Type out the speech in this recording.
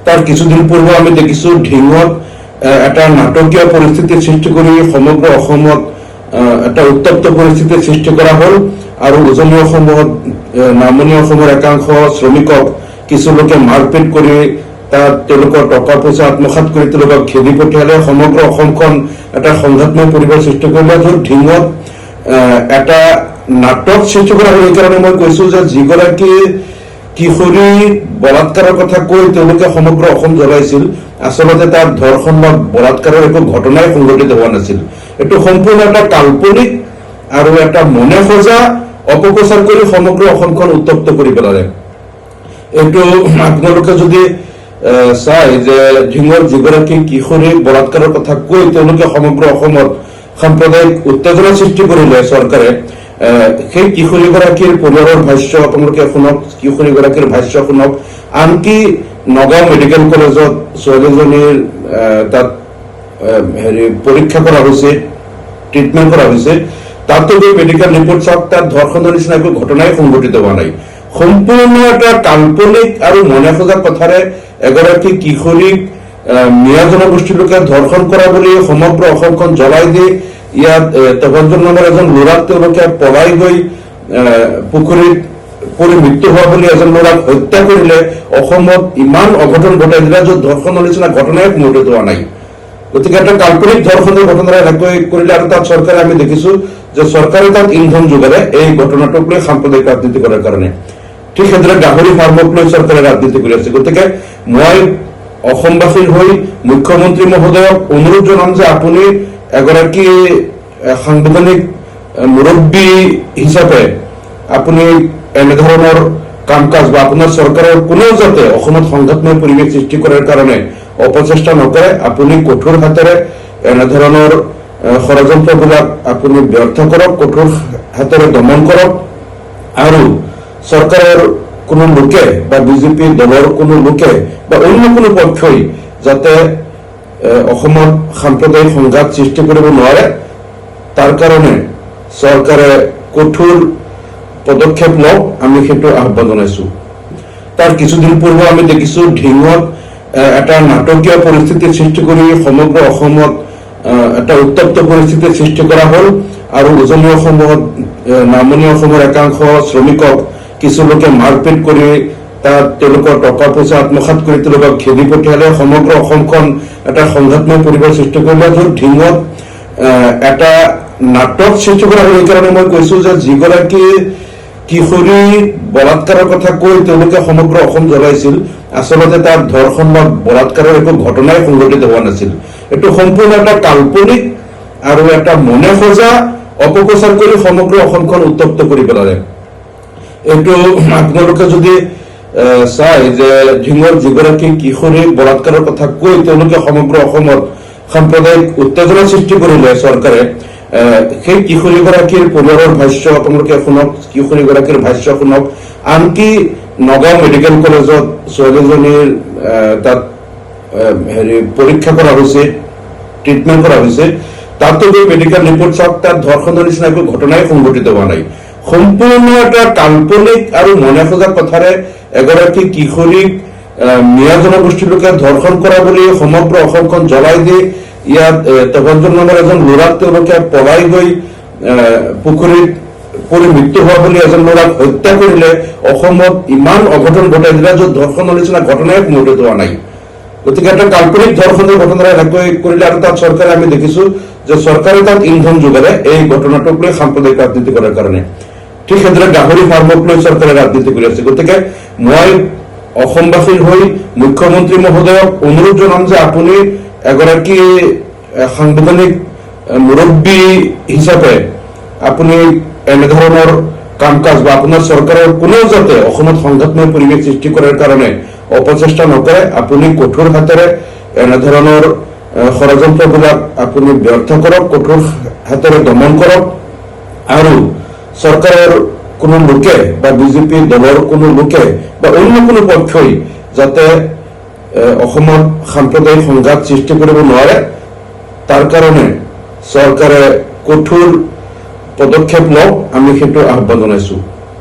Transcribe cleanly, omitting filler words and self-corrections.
তাৰ কিছুদিন পূৰ্বে আমি দেখিছো ঢিঙত এটা নাটকীয় পৰিস্থিতিৰ সৃষ্টি কৰি সমগ্ৰ অসমত এটা উত্তপ্ত পৰিস্থিতিৰ সৃষ্টি কৰা হল আৰ উজনি অসমত নামনি অসমৰ একাংশ শ্ৰমিকক কিছু লোকে মাৰপিট কৰি তাত তেওঁলোকৰ টকা পইচা আত্মসাত কৰি তেওঁলোকক খেদি পঠিয়ালে সমগ্ৰ অসমখন এটা সংঘাতময় পৰিৱেশ সৃষ্টি কৰিলে য'ত ঢিঙত এটা নাটক সৃষ্টি কৰা হল। এই কাৰণে মই কৈছো যে যিগৰাকী কিশোরী বলাৎকারের কথা কৈ তেওঁলোকে সমগ্র অসম জ্বলাইছিল আসলতে তার ধর্ষণ বা বলাৎকারের একো ঘটনাই সংঘটিত হওয়া নাছিল। এটো সম্পূর্ণ একটা কাল্পনিক আর একটা মনে খোঁজা অপপ্রচার করে সমগ্র অসমখন উত্তপ্ত করে পেলালে। এইটো আপোনালোকে যদি চাই যে ঢিঙৰ যিগৰাকী কিশোৰী বলাৎকাৰেৰ কথা কৈ তেওঁলোকে সমগ্ৰ অসমত সাম্প্ৰদায়িক উত্তেজনা সৃষ্টি কৰিলে চৰকাৰে, সেই কিশোৰীগৰাকীৰ পৰিয়ালৰ ভাষ্য আপোনালোকে শুনক, কিশোৰীগৰাকীৰ ভাষ্য শুনক। আনকি নগাঁও মেডিকেল কলেজত ছোৱালীজনীৰ তাত পৰীক্ষা কৰা হৈছে, ট্ৰিটমেন্ট কৰা হৈছে, তাতো গৈ মেডিকেল ৰিপৰ্ট চাওক, তাত ধৰ্ষণৰ নিচিনা একো ঘটনাই সংঘটিত হোৱা নাই। সম্পূৰ্ণ এটা কাল্পনিক আৰু মনে খোজা কথাৰে এগৰাকী কিশোৰীক মিয়া জনগোষ্ঠীৰ লোকে ধৰ্ষণ কৰা বুলি সমগ্ৰ অসমখন জ্বলাই দি ইয়াত তপঞ্জন নামৰ এজন ল'ৰাক তেওঁলোকে পলাই গৈ পুখুৰীত পৰি মৃত্যু হোৱা বুলি এজন ল'ৰাক হত্যা কৰিলে। অসমত ইমান অঘটন ঘটাই দিলে য'ত ধৰ্ষণৰ নিচিনা ঘটনাই সংঘটিত হোৱা নাই। গতিকে এটা কাল্পনিক ধৰ্ষণৰ ঘটনা এনেকৈ কৰিলে আৰু তাত চৰকাৰে আমি দেখিছো যে চৰকাৰে তাত ইন্ধন যোগালে এই ঘটনাটোক লৈ সাম্প্ৰদায়িক ৰাজনীতি কৰাৰ কাৰণে। ঠিক সেইদৰে গাহৰি ফাৰ্মক লৈ চৰকাৰে ৰাজনীতি কৰি আছে। গতিকে মই অসমবাসীৰ হৈ মুখ্যমন্ত্ৰী মহোদয়ক অনুৰোধ জনাম যে আপুনি এগৰাকী সাংবিধানিক মুৰব্বী হিচাপে আপুনি এনেধৰণৰ কাম কাজ বা আপোনাৰ চৰকাৰৰ কোনেও যাতে অসমত সংঘাতময় পৰিৱেশ সৃষ্টি কৰাৰ কাৰণে অপচেষ্টা নকৰে। আপুনি কঠোৰ হাতেৰে এনেধৰণৰ ষড়যন্ত্ৰবিলাক আপুনি ব্যৰ্থ কৰক, কঠোৰ হাতেৰে দমন কৰক আৰু চৰকাৰৰ কোনো লোকে বা বিজেপি দলৰ কোনো লোকে বা অন্য কোনো পক্ষই যাতে অসমত সাম্প্ৰদায়িক সংঘাত সৃষ্টি কৰিব নোৱাৰে তাৰ কাৰণে চৰকাৰে কঠোৰ পদক্ষেপ লওক, আমি সেইটো আহ্বান জনাইছো। তাৰ কিছুদিন পূৰ্বে আমি দেখিছো ঢিঙত এটা নাটকীয় পৰিস্থিতিৰ সৃষ্টি কৰি সমগ্ৰ অসমত এটা উত্তপ্ত পৰিস্থিতিৰ সৃষ্টি কৰা হল আৰ উজনি অসমত নামনি অসমৰ একাংশ শ্ৰমিকক কিছু লোকে মাৰপিট কৰি তাত তেওঁলোকৰ টকা পইচা আত্মসাত কৰি তেওঁলোকক খেদি পঠিয়ালে। সমগ্ৰ অসমখন এটা সংঘাতময় পৰিৱেশ সৃষ্টি কৰিলে য'ত ঢিঙত এটা নাটক সৃষ্টি কৰা হল। এই কাৰণে মই কৈছো যে যিগৰাকী কিশোরী বলাৎকারের কথা কৈ তেওঁলোকে সমগ্র অসম জ্বলাইছিল আসলতে তার ধর্ষণ বা বলাৎকারের একো ঘটনাই সংঘটিত হওয়া নাছিল। এটো সম্পূর্ণ একটা কাল্পনিক আর একটা মনে খোঁজা অপপ্রচার করে সমগ্র অসমখন উত্তপ্ত করে পেলালে। এইটো আপোনালোকে যদি চাই যে ঢিঙৰ যিগৰাকী কিশোৰী বলাৎকাৰেৰ কথা কৈ তেওঁলোকে সমগ্ৰ অসমত সাম্প্ৰদায়িক উত্তেজনা সৃষ্টি কৰিলে চৰকাৰে, সেই কিশোৰীগৰাকীৰ পৰিয়ালৰ ভাষ্য আপোনালোকে শুনক, কিশোৰীগৰাকীৰ ভাষ্য শুনক। আনকি নগাঁও মেডিকেল কলেজত ছোৱালীজনীৰ তাত পৰীক্ষা কৰা হৈছে, ট্ৰিটমেন্ট কৰা হৈছে, তাতো গৈ মেডিকেল ৰিপৰ্ট চাওক, তাত ধৰ্ষণৰ নিচিনা একো ঘটনাই সংঘটিত হোৱা নাই। সম্পূৰ্ণ এটা কাল্পনিক আৰু মনে খোজা কথাৰে এগৰাকী কিশোৰীক মিয়া জনগোষ্ঠীৰ লোকে ধৰ্ষণ কৰা বুলি সমগ্ৰ অসমখন জ্বলাই দি ইয়াত তপঞ্জন নামৰ এজন ল'ৰাক তেওঁলোকে পলাই গৈ পুখুৰীত পৰি মৃত্যু হোৱা বুলি এজন ল'ৰাক হত্যা কৰিলে। অসমত ইমান অঘটন ঘটাই দিলে য'ত ধৰ্ষণৰ নিচিনা ঘটনাই সংঘটিত হোৱা নাই। গতিকে এটা কাল্পনিক ধৰ্ষণৰ ঘটনা এনেকৈ কৰিলে আৰু তাত চৰকাৰে আমি দেখিছো যে চৰকাৰে তাত ইন্ধন যোগালে এই ঘটনাটোক লৈ সাম্প্ৰদায়িক ৰাজনীতি কৰাৰ কাৰণে। ঠিক সেইদৰে গাহৰি ফাৰ্মক লৈ চৰকাৰে ৰাজনীতি কৰি আছে। গতিকে মই অসমবাসীৰ হৈ মুখ্যমন্ত্ৰী মহোদয়ক অনুৰোধ জনাম যে আপুনি এগৰাকী সাংবিধানিক মুৰব্বী হিচাপে আপুনি এনেধৰণৰ কাম কাজ বা আপোনাৰ চৰকাৰৰ কোনেও যাতে অসমত সংঘাতময় পৰিৱেশ সৃষ্টি কৰাৰ কাৰণে অপচেষ্টা নকৰে। আপুনি কঠোৰ হাতেৰে এনেধৰণৰ ষড়যন্ত্ৰবিলাক আপুনি ব্যৰ্থ কৰক, কঠোৰ হাতেৰে দমন কৰক আৰু চৰকাৰৰ কোনো লোকে বা বিজেপি দলৰ কোনো লোকে বা অন্য কোনো পক্ষই যাতে অসমত সাম্প্ৰদায়িক সংঘাত সৃষ্টি কৰিব নোৱাৰে তাৰ কাৰণে চৰকাৰে কঠোৰ পদক্ষেপ লওক, আমি সেইটো আহ্বান জনাইছো।